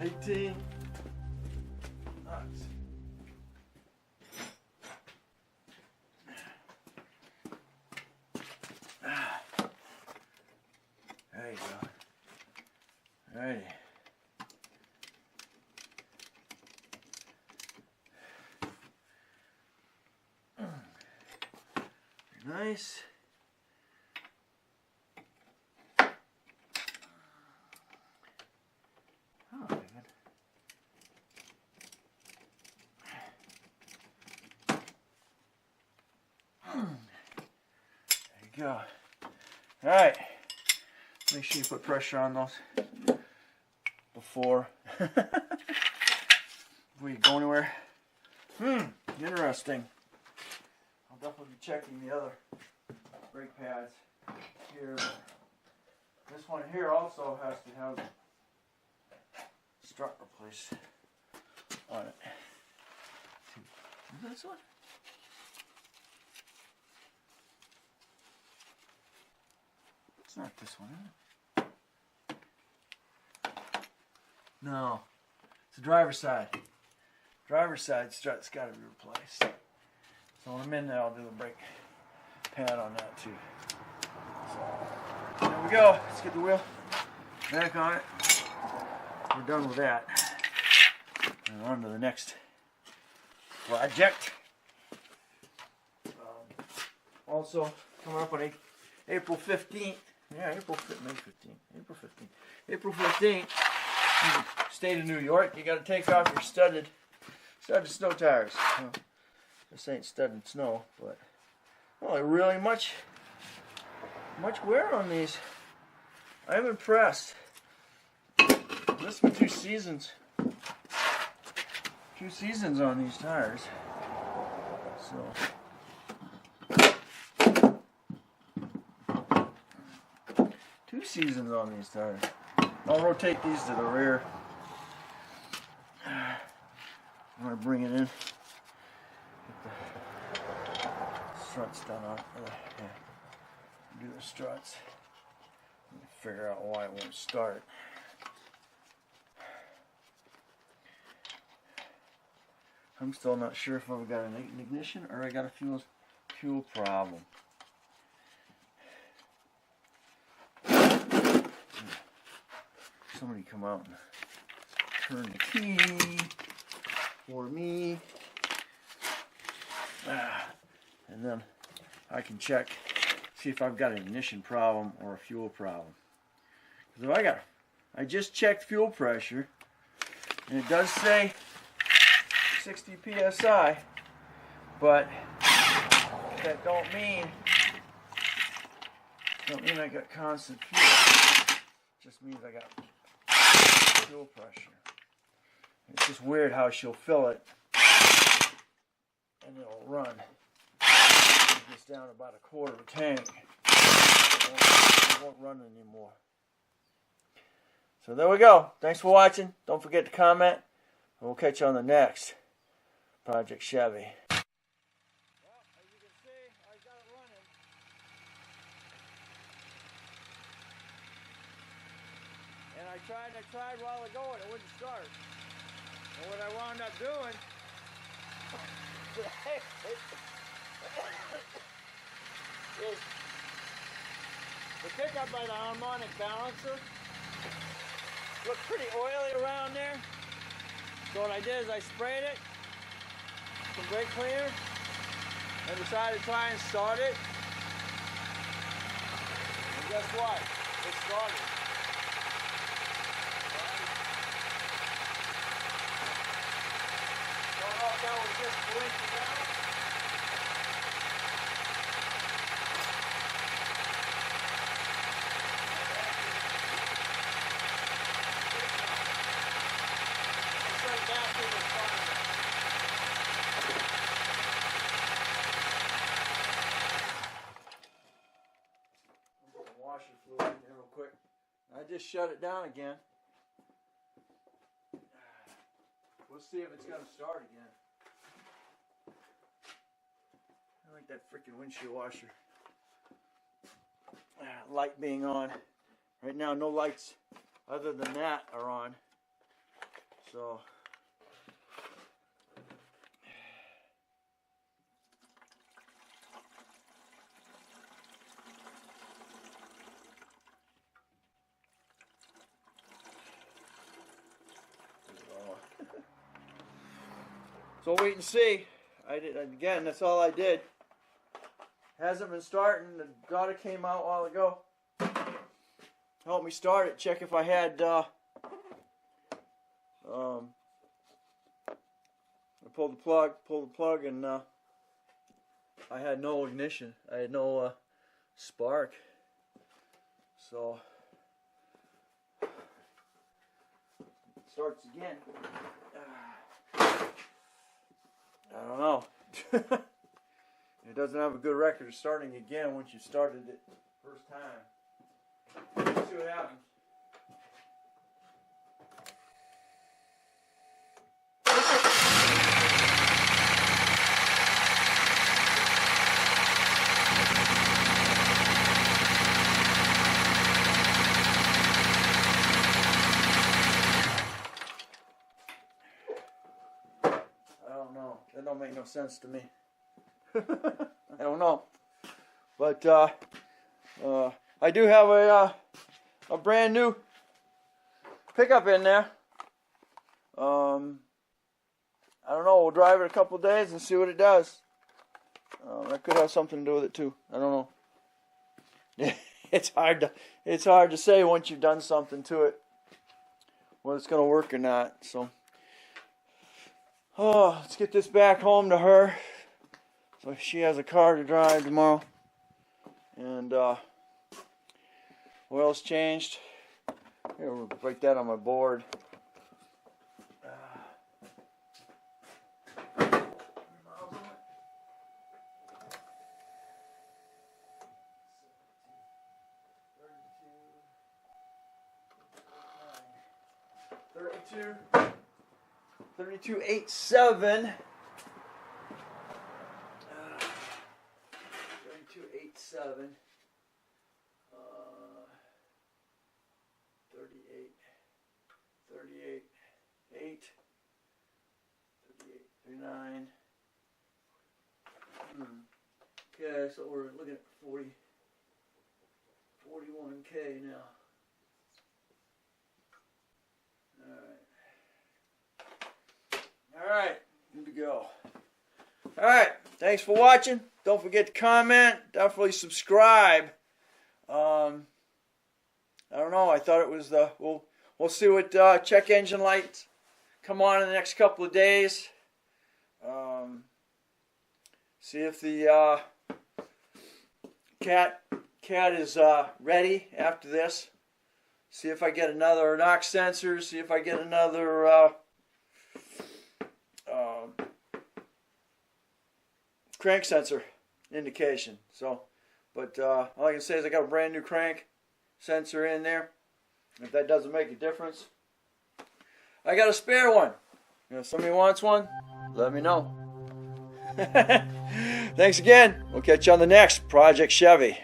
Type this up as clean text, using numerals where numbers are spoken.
18. Nice. There you go. Alrighty. Nice. Oh, good. There you go. All right. Make sure you put pressure on those before you go anywhere. Interesting. I'll definitely be checking the other brake pads here. This one here also has to have strut replaced on it. Is this one? It's not this one, is it? No. It's the driver's side. Driver's side strut's got to be replaced. So when I'm in there, I'll do the brake pad on that too. So there we go. Let's get the wheel back on it. We're done with that. And on to the next project. Also coming up on April 15th. Yeah, April 15th. State of New York. You got to take off your studded snow tires. Well, this ain't studded snow, but well, really much wear on these. I'm impressed. This for 2 seasons. 2 seasons on these tires. So 2 seasons on these tires. I'll rotate these to the rear. I'm going to bring it in. Get the struts done on. Yeah. Do the struts. Figure out why it won't start. I'm still not sure if I've got an ignition or I got a fuel problem. Somebody come out and turn the key for me. And then I can check, see if I've got an ignition problem or a fuel problem. Because if I just checked fuel pressure, and it does say 60 psi, but that don't mean I got constant fuel. It just means I got fuel pressure. It's just weird how she'll fill it and it'll run. It gets down about a quarter of a tank. It won't run anymore. So there we go. Thanks for watching. Don't forget to comment. And we'll catch you on the next Project Chevy. Well, as you can see, I got it running. And I tried a while ago and it wouldn't start. And what I wound up doing is the pickup by the harmonic balancer looked pretty oily around there. So what I did is I sprayed it, some brake cleaner, and decided to try and start it. And guess what? It started. Don't know if that was just coincidental. Washer fluid in there real quick. I just shut it down again. We'll see if it's going to start again. I like that freaking windshield washer. Light being on. Right now, no lights other than that are on. So so wait and see. I did again. That's all I did. Hasn't been starting. The daughter came out a while ago. Helped me start it. Check if I had. I pulled the plug, and I had no ignition. I had no spark. So it starts again. I don't know. It doesn't have a good record of starting again once you started it first time. Let's see what happens. I don't know. That don't make no sense to me. I don't know, but I do have a brand new pickup in there. I don't know. We'll drive it a couple days and see what it does. That could have something to do with it too. I don't know. It's hard to say once you've done something to it whether it's going to work or not. So, let's get this back home to her. So she has a car to drive tomorrow, and oil's changed. Here, we'll break that on my board. Pt8 It. 3287, 38, 8, 38, 39. Okay, so we're looking at 41K now. All right, good to go. All right, thanks for watching. Don't forget to comment. Definitely subscribe. I don't know. I thought it was the. We'll see what check engine lights come on in the next couple of days. See if the cat is ready after this. See if I get another knock sensor. See if I get another crank sensor indication. So, but all I can say is I got a brand new crank sensor in there. If that doesn't make a difference, I got a spare one. If somebody wants one, let me know. Thanks again. We'll catch you on the next Project Chevy.